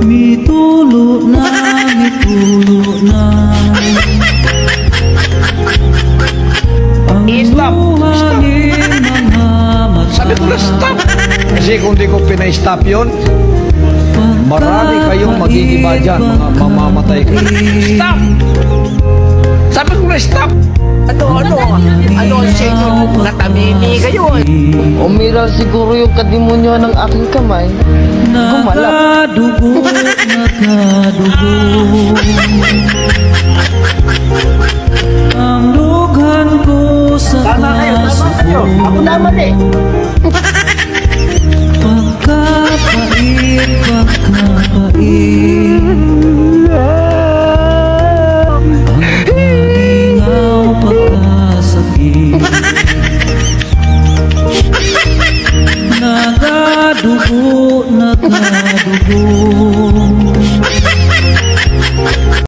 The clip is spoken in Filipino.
Mitulo na, mitulo na. Ang buhangin mga mata. Sabi ko na stop. Kasi kung di ko pinay-stop yun, marami kayong mag-iiba dyan, mga mamamatay kayo. Stop! Sabi ko na stop! Ano ang senyo mo? Natamimi kayo eh. Umiral siguro yung kadimonyo ng aking kamay. Gumalap. Nakadugo, nakadugo. Ang lughan ko sa Tama kayo. Ako naman eh. pagkapait, pagkapait.